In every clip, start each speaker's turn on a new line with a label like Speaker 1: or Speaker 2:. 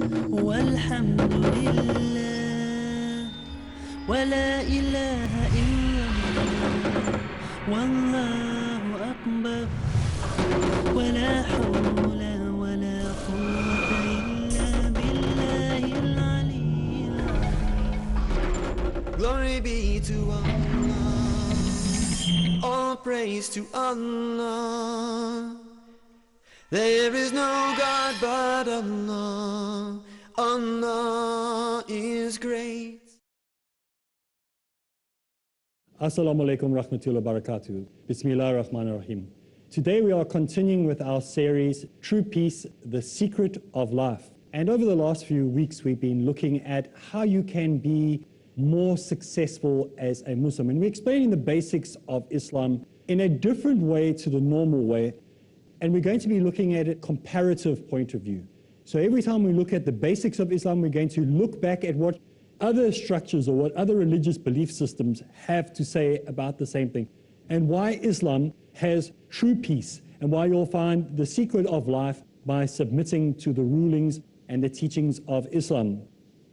Speaker 1: والحمد لله ولا إله إلا الله والله أكبر ولا حول ولا قوة إلا بالله العلي العظيم. Glory be to Allah, all praise to Allah. There is no God but Allah. Allah is great.
Speaker 2: Assalamu alaikum rahmatullahi wa barakatuh. Bismillah ar-Rahman ar-Rahim. Today we are continuing with our series, True Peace, The Secret of Life. And over the last few weeks, we've been looking at how you can be more successful as a Muslim. And we're explaining the basics of Islam in a different way to the normal way. And we're going to be looking at a comparative point of view. So every time we look at the basics of Islam, we're going to look back at what other structures or what other religious belief systems have to say about the same thing, and why Islam has true peace, and why you'll find the secret of life by submitting to the rulings and the teachings of Islam.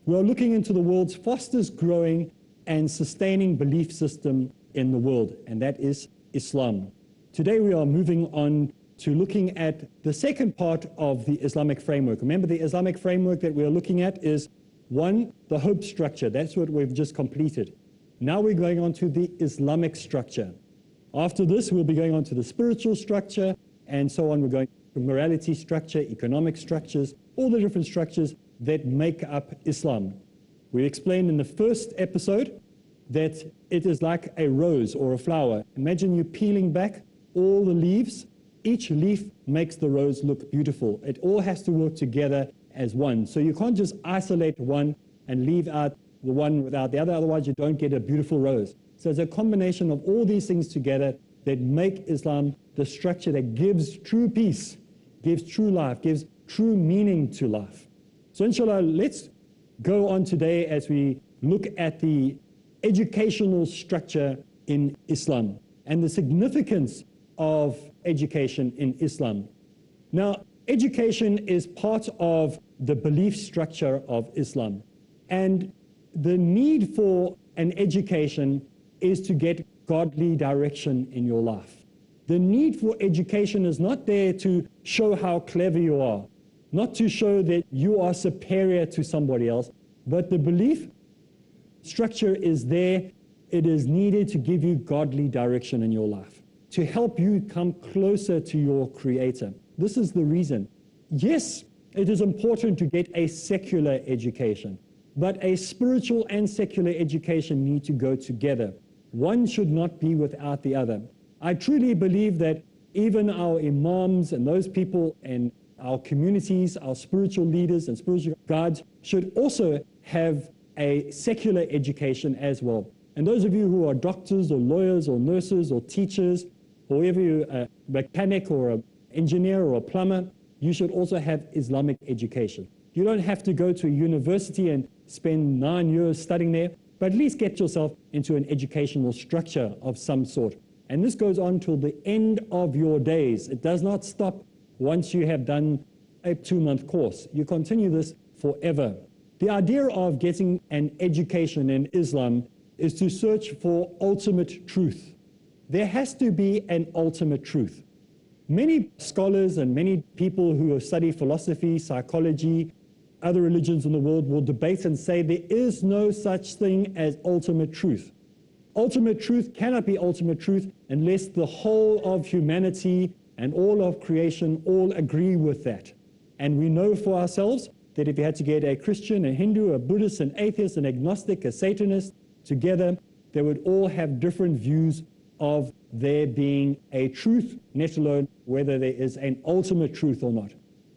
Speaker 2: We are looking into the world's fastest growing and sustaining belief system in the world, and that is Islam. Today we are moving on to looking at the second part of the Islamic framework. Remember, the Islamic framework that we are looking at is, one, the hope structure. That's what we've just completed. Now we're going on to the Islamic structure. After this, we'll be going on to the spiritual structure, and so on. We're going to morality structure, economic structures, all the different structures that make up Islam. We explained in the first episode that it is like a rose or a flower. Imagine you peeling back all the leaves. Each leaf makes the rose look beautiful. It all has to work together as one. So you can't just isolate one and leave out the one without the other, otherwise you don't get a beautiful rose. So it's a combination of all these things together that make Islam the structure that gives true peace, gives true life, gives true meaning to life. So inshallah, let's go on today as we look at the educational structure in Islam and the significance of education in Islam. Now, education is part of the belief structure of Islam. And the need for an education is to get godly direction in your life. The need for education is not there to show how clever you are, not to show that you are superior to somebody else, but the belief structure is there. It is needed to give you godly direction in your life, to help you come closer to your Creator. This is the reason. Yes, it is important to get a secular education, but a spiritual and secular education need to go together. One should not be without the other. I truly believe that even our imams and those people in our communities, our spiritual leaders and spiritual guides should also have a secular education as well. And those of you who are doctors or lawyers or nurses or teachers, or whether you're a mechanic or an engineer or a plumber, you should also have Islamic education. You don't have to go to a university and spend 9 years studying there, but at least get yourself into an educational structure of some sort. And this goes on till the end of your days. It does not stop once you have done a 2-month course. You continue this forever. The idea of getting an education in Islam is to search for ultimate truth. There has to be an ultimate truth. Many scholars and many people who have studied philosophy, psychology, other religions in the world will debate and say there is no such thing as ultimate truth. Ultimate truth cannot be ultimate truth unless the whole of humanity and all of creation all agree with that. And we know for ourselves that if you had to get a Christian, a Hindu, a Buddhist, an atheist, an agnostic, a Satanist together, they would all have different views of there being a truth, let alone whether there is an ultimate truth or not.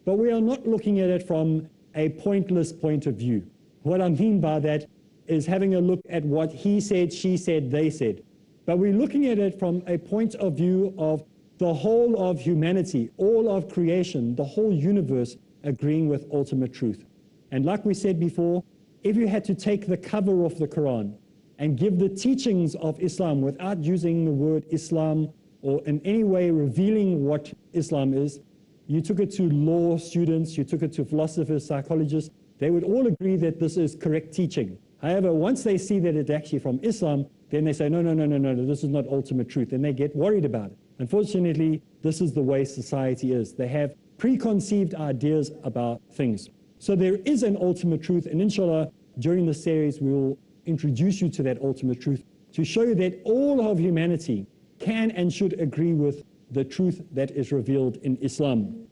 Speaker 2: But we are not looking at it from a pointless point of view. What I mean by that is having a look at what he said, she said, they said. But we're looking at it from a point of view of the whole of humanity, all of creation, the whole universe agreeing with ultimate truth. And like we said before, if you had to take the cover off the Quran and give the teachings of Islam without using the word Islam or in any way revealing what Islam is, you took it to law students, you took it to philosophers, psychologists, they would all agree that this is correct teaching. However, once they see that it's actually from Islam, then they say, no, no, no, no, no, this is not ultimate truth, and they get worried about it. Unfortunately, this is the way society is. They have preconceived ideas about things. So there is an ultimate truth, and inshallah, during the series, we will introduce you to that ultimate truth to show you that all of humanity can and should agree with the truth that is revealed in Islam.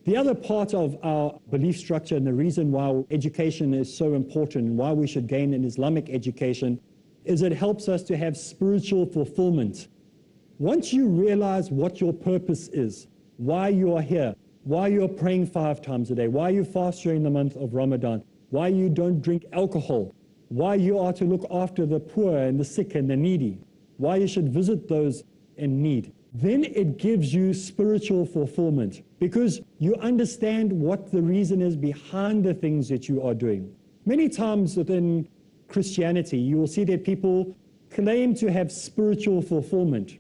Speaker 2: The other part of our belief structure and the reason why education is so important and why we should gain an Islamic education is it helps us to have spiritual fulfillment. Once you realize what your purpose is, why you are here, why you're praying 5 times a day, why you fast during the month of Ramadan, why you don't drink alcohol, why you are to look after the poor and the sick and the needy, why you should visit those in need, then it gives you spiritual fulfillment because you understand what the reason is behind the things that you are doing. Many times within Christianity, you will see that people claim to have spiritual fulfillment,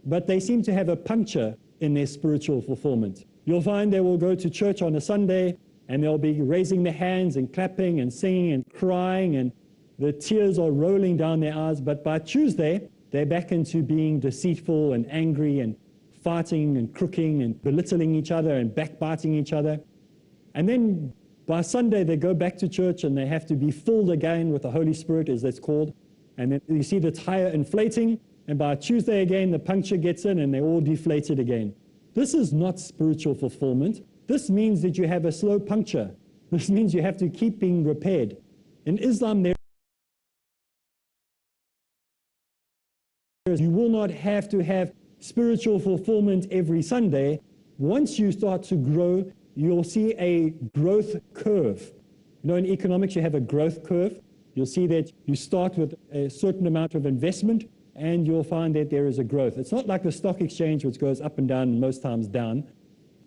Speaker 2: but they seem to have a puncture in their spiritual fulfillment. You'll find they will go to church on a Sunday and they'll be raising their hands and clapping and singing and crying and the tears are rolling down their eyes, but by Tuesday, they're back into being deceitful and angry and fighting and crooking and belittling each other and backbiting each other. And then by Sunday, they go back to church and they have to be filled again with the Holy Spirit, as it's called. And then you see the tire inflating, and by Tuesday again, the puncture gets in and they're all deflated again. This is not spiritual fulfillment. This means that you have a slow puncture. This means you have to keep being repaired. In Islam, you will not have to have spiritual fulfillment every Sunday. Once you start to grow, you'll see a growth curve. You know, in economics, you have a growth curve. You'll see that you start with a certain amount of investment, and you'll find that there is a growth. It's not like the stock exchange, which goes up and down, and most times down.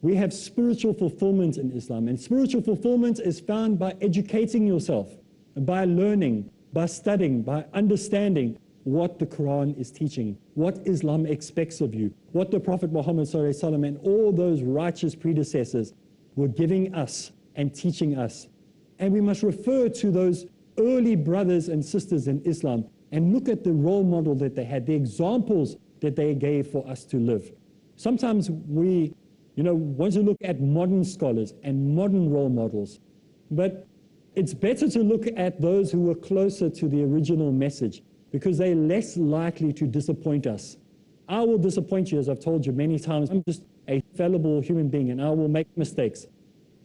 Speaker 2: We have spiritual fulfillment in Islam, and spiritual fulfillment is found by educating yourself, by learning, by studying, by understanding what the Quran is teaching, what Islam expects of you, what the Prophet Muhammad ﷺ and all those righteous predecessors were giving us and teaching us. And we must refer to those early brothers and sisters in Islam and look at the role model that they had, the examples that they gave for us to live. Sometimes we, want to look at modern scholars and modern role models, but it's better to look at those who were closer to the original message, because they're less likely to disappoint us. I will disappoint you, as I've told you many times. I'm just a fallible human being and I will make mistakes.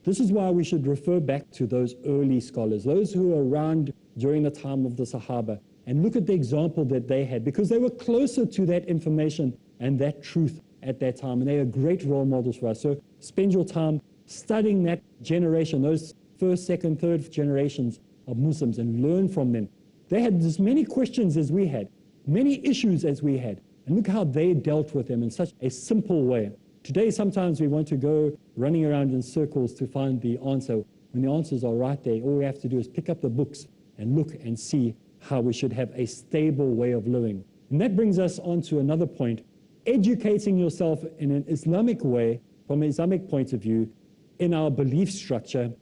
Speaker 2: This is why we should refer back to those early scholars, those who were around during the time of the Sahaba, and look at the example that they had, because they were closer to that information and that truth at that time, and they are great role models for us. So spend your time studying that generation, those first, second, third generations of Muslims, and learn from them. They had as many questions as we had, many issues as we had, and look how they dealt with them in such a simple way. Today, sometimes we want to go running around in circles to find the answer, when the answers are right there. All we have to do is pick up the books and look and see how we should have a stable way of living. And that brings us on to another point. Educating yourself in an Islamic way, from an Islamic point of view, in our belief structure,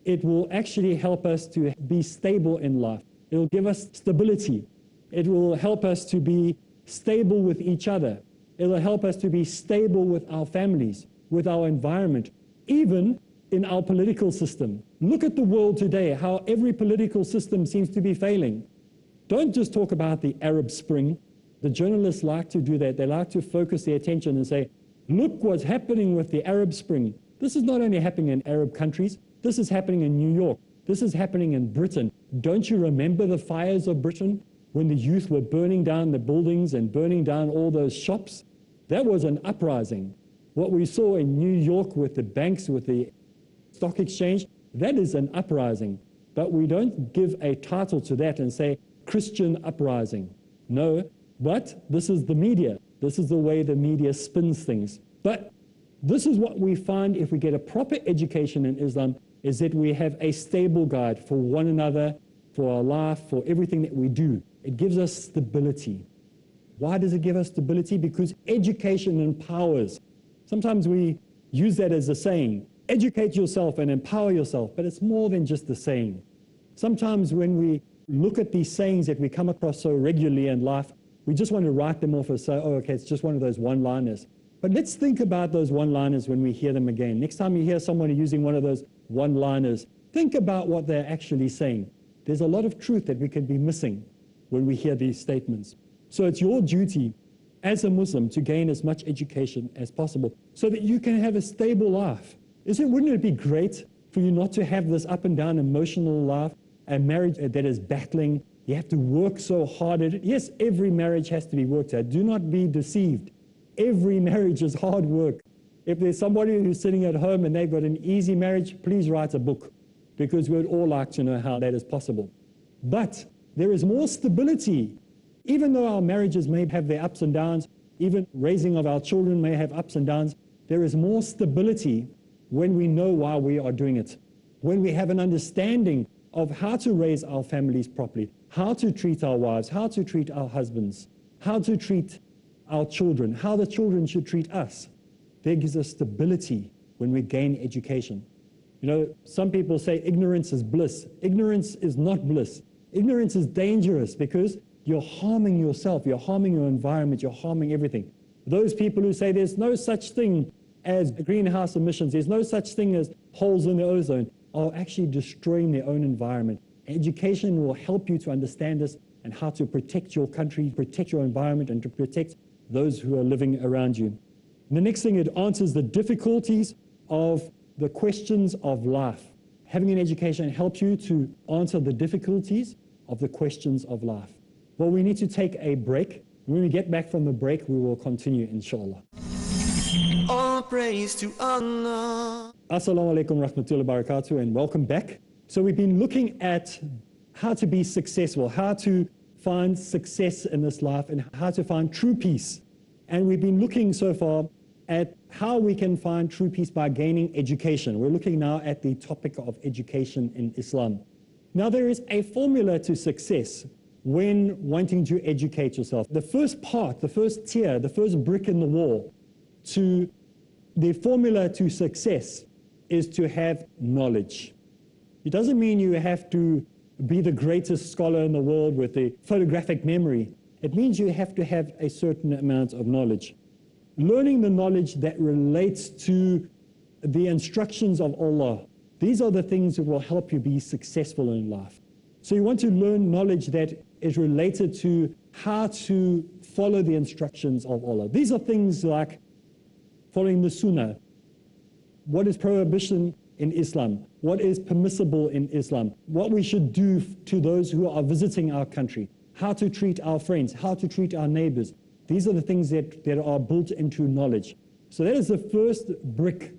Speaker 2: it will actually help us to be stable in life. It will give us stability. It will help us to be stable with each other. It will help us to be stable with our families, with our environment, even in our political system. Look at the world today, how every political system seems to be failing. Don't just talk about the Arab Spring. The journalists like to do that. They like to focus their attention and say, look what's happening with the Arab Spring. This is not only happening in Arab countries, this is happening in New York. This is happening in Britain. Don't you remember the fires of Britain when the youth were burning down the buildings and burning down all those shops? That was an uprising. What we saw in New York with the banks, with the stock exchange, that is an uprising. But we don't give a title to that and say Christian uprising. No, but this is the media. This is the way the media spins things. But this is what we find if we get a proper education in Islam, is that we have a stable guide for one another, for our life, for everything that we do. It gives us stability. Why does it give us stability? Because education empowers. Sometimes we use that as a saying, educate yourself and empower yourself, but it's more than just the saying. Sometimes when we look at these sayings that we come across so regularly in life, we just want to write them off and say, oh, okay, it's just one of those one-liners. But let's think about those one-liners when we hear them again. Next time you hear someone using one of those one-liners, think about what they're actually saying. There's a lot of truth that we can be missing when we hear these statements. So it's your duty as a Muslim to gain as much education as possible so that you can have a stable life. Wouldn't it be great for you not to have this up and down emotional life, a marriage that is battling? You have to work so hard at it. Yes, every marriage has to be worked at. Do not be deceived. Every marriage is hard work. If there's somebody who's sitting at home and they've got an easy marriage, please write a book, because we'd all like to know how that is possible. But there is more stability. Even though our marriages may have their ups and downs, even raising of our children may have ups and downs, there is more stability when we know why we are doing it. When we have an understanding of how to raise our families properly, how to treat our wives, how to treat our husbands, how to treat our children, how the children should treat us. There gives us stability when we gain education. You know, some people say ignorance is bliss. Ignorance is not bliss. Ignorance is dangerous because you're harming yourself, you're harming your environment, you're harming everything. Those people who say there's no such thing as greenhouse emissions, there's no such thing as holes in the ozone, are actually destroying their own environment. Education will help you to understand this and how to protect your country, protect your environment, and to protect those who are living around you. And the next thing, it answers the difficulties of the questions of life. Having an education helps you to answer the difficulties of the questions of life. Well, we need to take a break. When we get back from the break, we will continue, inshallah.
Speaker 1: All praise to Allah.
Speaker 2: Assalamu alaikum rahmatullahi wa barakatuh, and welcome back. So we've been looking at how to be successful, how to find success in this life, and how to find true peace. And we've been looking so far at how we can find true peace by gaining education. We're looking now at the topic of education in Islam. Now, there is a formula to success when wanting to educate yourself. The first part, the first tier, the first brick in the wall to the formula to success is to have knowledge. It doesn't mean you have to be the greatest scholar in the world with a photographic memory. It means you have to have a certain amount of knowledge. Learning the knowledge that relates to the instructions of Allah. These are the things that will help you be successful in life. So you want to learn knowledge that is related to how to follow the instructions of Allah. These are things like following the Sunnah. What is prohibition in Islam? What is permissible in Islam? What we should do to those who are visiting our country? How to treat our friends? How to treat our neighbors? These are the things that are built into knowledge. So that is the first brick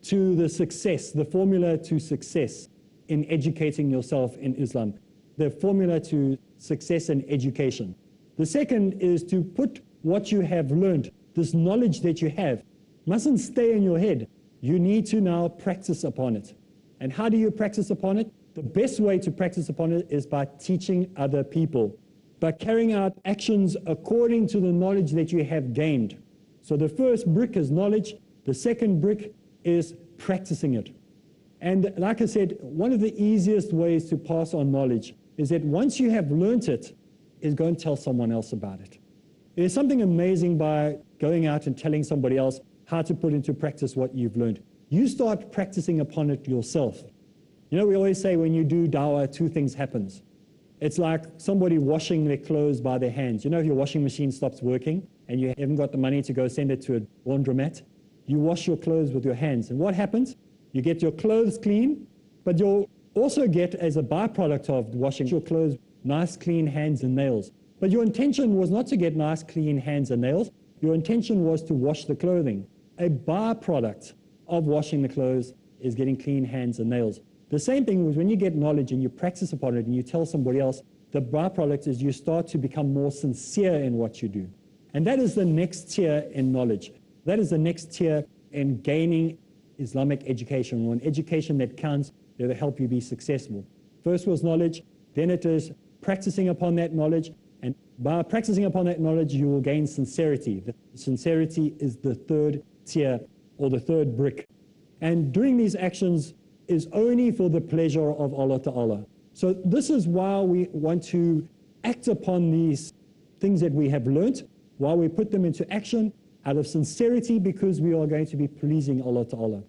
Speaker 2: to the success, the formula to success in educating yourself in Islam. The formula to success in education. The second is to put what you have learned, this knowledge that you have, mustn't stay in your head. You need to now practice upon it. And how do you practice upon it? The best way to practice upon it is by teaching other people, by carrying out actions according to the knowledge that you have gained. So the first brick is knowledge. The second brick is practicing it. And like I said, one of the easiest ways to pass on knowledge is that once you have learnt it, is go and tell someone else about it. There's something amazing by going out and telling somebody else how to put into practice what you've learned. You start practicing upon it yourself. You know, we always say when you do dawah, two things happens. It's like somebody washing their clothes by their hands. You know, if your washing machine stops working and you haven't got the money to go send it to a laundromat, you wash your clothes with your hands. And what happens? You get your clothes clean, but you'll also get, as a byproduct of washing your clothes, nice clean hands and nails. But your intention was not to get nice clean hands and nails. Your intention was to wash the clothing. A byproduct of washing the clothes is getting clean hands and nails. The same thing was when you get knowledge and you practice upon it and you tell somebody else, the byproduct is you start to become more sincere in what you do. And that is the next tier in knowledge. That is the next tier in gaining Islamic education, or an education that counts, that will help you be successful. First was knowledge, then it is practicing upon that knowledge, and by practicing upon that knowledge, you will gain sincerity. The sincerity is the third tier, or the third brick. And doing these actions is only for the pleasure of Allah Ta'ala. So this is why we want to act upon these things that we have learnt, why we put them into action out of sincerity, because we are going to be pleasing Allah Ta'ala.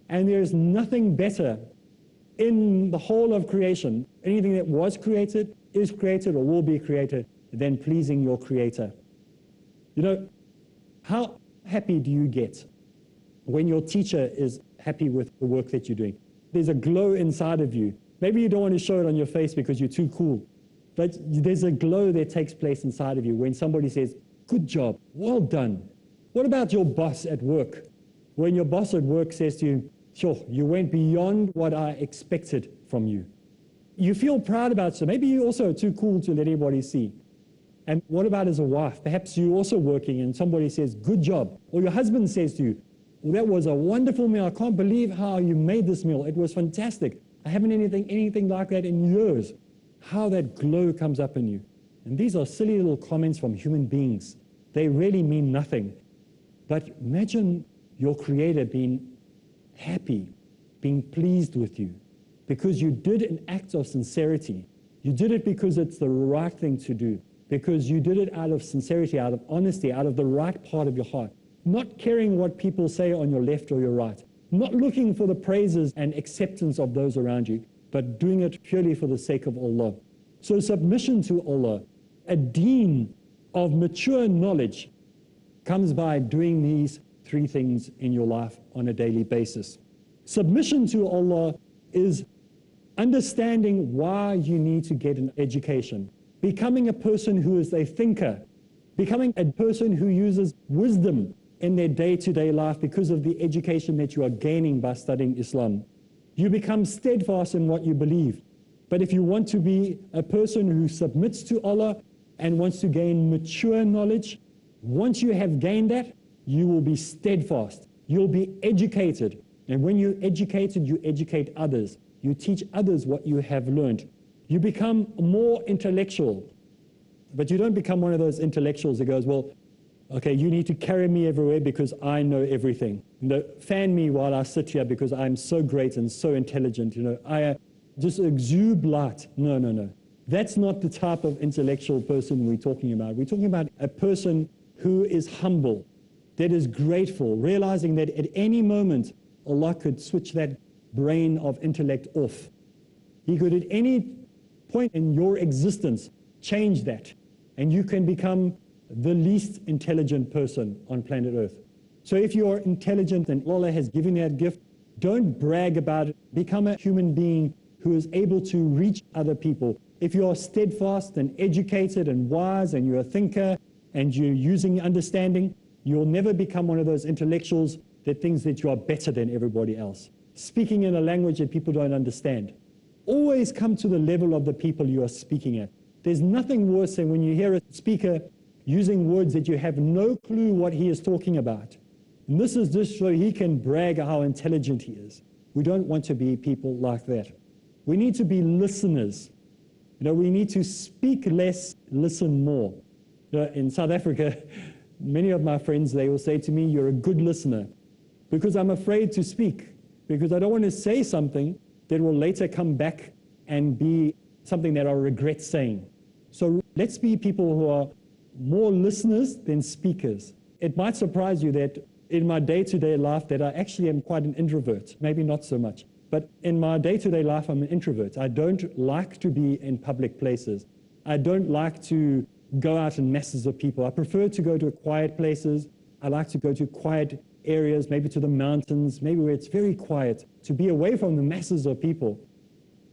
Speaker 2: And there is nothing better in the whole of creation, anything that was created, is created, or will be created, than pleasing your Creator. You know, how happy do you get when your teacher is happy with the work that you're doing? There's a glow inside of you. Maybe you don't want to show it on your face because you're too cool, but there's a glow that takes place inside of you when somebody says, good job, well done. What about your boss at work? When your boss at work says to you, sure, you went beyond what I expected from you. You feel proud about it, so maybe you're also too cool to let anybody see. And what about as a wife? Perhaps you're also working and somebody says, good job. Or your husband says to you, well, that was a wonderful meal. I can't believe how you made this meal. It was fantastic. I haven't anything like that in years. How that glow comes up in you. And these are silly little comments from human beings. They really mean nothing. But imagine your Creator being happy, being pleased with you, because you did an act of sincerity. You did it because it's the right thing to do, because you did it out of sincerity, out of honesty, out of the right part of your heart, not caring what people say on your left or your right, not looking for the praises and acceptance of those around you, but doing it purely for the sake of Allah. So submission to Allah, a deen of mature knowledge, comes by doing these three things in your life on a daily basis. Submission to Allah is understanding why you need to get an education, becoming a person who is a thinker, becoming a person who uses wisdom in their day-to-day life because of the education that you are gaining by studying Islam. You become steadfast in what you believe. But if you want to be a person who submits to Allah and wants to gain mature knowledge, once you have gained that, you will be steadfast. You'll be educated. And when you're educated, you educate others. You teach others what you have learned. You become more intellectual. But you don't become one of those intellectuals that goes, well, okay, you need to carry me everywhere because I know everything. You know, fan me while I sit here because I'm so great and so intelligent. You know, I just exude light. No, no, no. That's not the type of intellectual person we're talking about. We're talking about a person who is humble, that is grateful, realizing that at any moment Allah could switch that brain of intellect off. He could at any point in your existence change that, and you can become the least intelligent person on planet Earth. So if you are intelligent and Allah has given you that gift, don't brag about it. Become a human being who is able to reach other people. If you are steadfast and educated and wise and you're a thinker and you're using understanding, you'll never become one of those intellectuals that thinks that you are better than everybody else, speaking in a language that people don't understand. Always come to the level of the people you are speaking at. There's nothing worse than when you hear a speaker using words that you have no clue what he is talking about. And this is just so he can brag how intelligent he is. We don't want to be people like that. We need to be listeners. You know, we need to speak less, listen more. You know, in South Africa, many of my friends, they will say to me, you're a good listener, because I'm afraid to speak, because I don't want to say something that will later come back and be something that I'll regret saying. So let's be people who are more listeners than speakers. It might surprise you that in my day-to-day life that I actually am quite an introvert, maybe not so much, but in my day-to-day life I'm an introvert. I don't like to be in public places. I don't like to go out in masses of people. I prefer to go to quiet places. I like to go to quiet areas, maybe to the mountains, maybe where it's very quiet, to be away from the masses of people.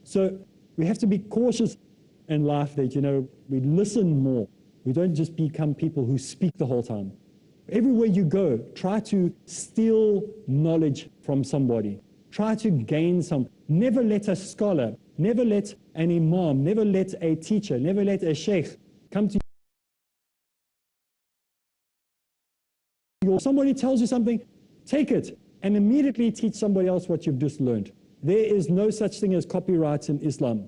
Speaker 2: So we have to be cautious in life that, you know, we listen more. We don't just become people who speak the whole time. Everywhere you go, try to steal knowledge from somebody. Try to gain some. Never let a scholar, never let an imam, never let a teacher, never let a sheikh come to you. Somebody tells you something, take it and immediately teach somebody else what you've just learned. There is no such thing as copyrights in Islam.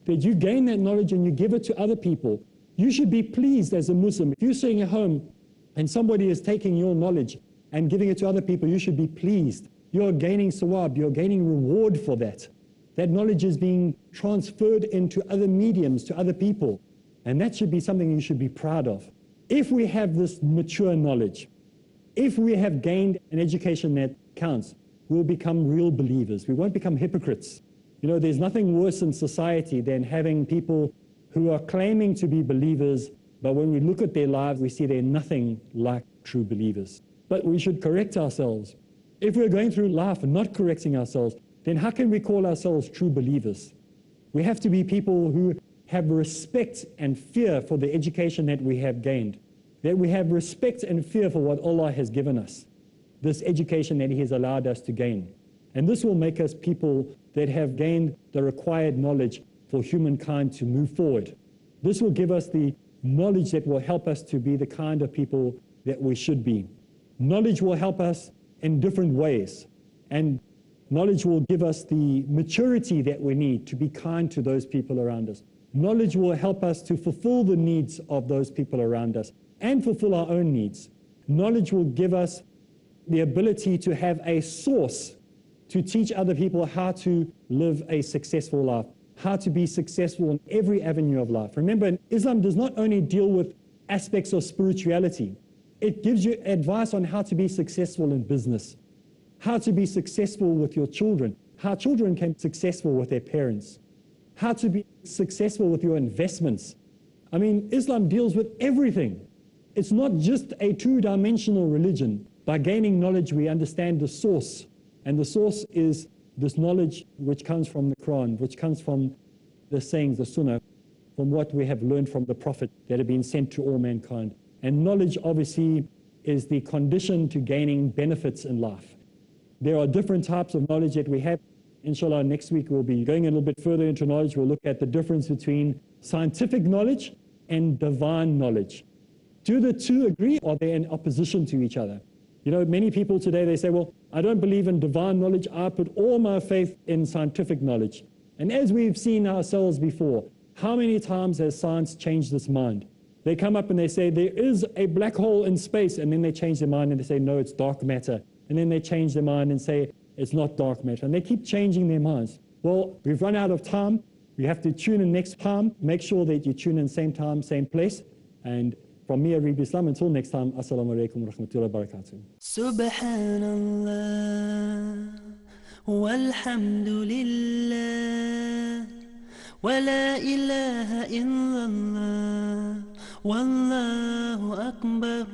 Speaker 2: That you gain that knowledge and you give it to other people. You should be pleased as a Muslim. If you're sitting at home and somebody is taking your knowledge and giving it to other people, you should be pleased. you're gaining sawab, you're gaining reward for that. That knowledge is being transferred into other mediums, to other people. And that should be something you should be proud of. If we have this mature knowledge, if we have gained an education that counts, we'll become real believers. We won't become hypocrites. You know, there's nothing worse in society than having people who are claiming to be believers, but when we look at their lives, we see they're nothing like true believers. But we should correct ourselves. If we're going through life and not correcting ourselves, then how can we call ourselves true believers? We have to be people who have respect and fear for the education that we have gained, that we have respect and fear for what Allah has given us, this education that He has allowed us to gain. And this will make us people that have gained the required knowledge for humankind to move forward. This will give us the knowledge that will help us to be the kind of people that we should be. Knowledge will help us in different ways, and knowledge will give us the maturity that we need to be kind to those people around us. Knowledge will help us to fulfill the needs of those people around us and fulfill our own needs. Knowledge will give us the ability to have a source to teach other people how to live a successful life, how to be successful in every avenue of life. Remember, Islam does not only deal with aspects of spirituality, it gives you advice on how to be successful in business, how to be successful with your children, how children can be successful with their parents, how to be successful with your investments. I mean, Islam deals with everything. It's not just a two-dimensional religion. By gaining knowledge, we understand the source. And the source is this knowledge which comes from the Quran, which comes from the sayings, the Sunnah, from what we have learned from the Prophet that have been sent to all mankind. And knowledge, obviously, is the condition to gaining benefits in life. There are different types of knowledge that we have. Inshallah, next week we'll be going a little bit further into knowledge. We'll look at the difference between scientific knowledge and divine knowledge. Do the two agree, or are they in opposition to each other? You know, many people today, they say, well, I don't believe in divine knowledge. I put all my faith in scientific knowledge. And as we've seen ourselves before, how many times has science changed its mind? They come up and they say, there is a black hole in space, and then they change their mind and they say, no, it's dark matter. And then they change their mind and say, it's not dark matter. And they keep changing their minds. Well, we've run out of time. You have to tune in next time. Make sure that you tune in same time, same place. And from me, Areeb Islam, until next time, Assalamu alaikum wa rahmatullahi wa barakatuh.
Speaker 1: Subhanallah, walhamdulillah, wa la ilaha illallah, wallahu akbar,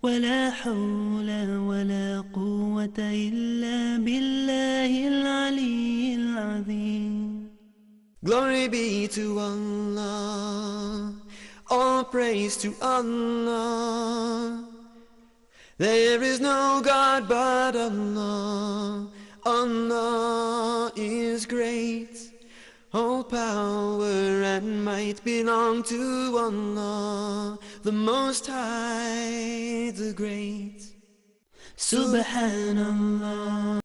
Speaker 1: wa la hawla wa la quwwata illa billahi al-aliyyil azim. Glory be to Allah, all praise to Allah. There is no God but Allah. Allah is great. All power and might belong to Allah, the Most High, the Great. Subhanallah.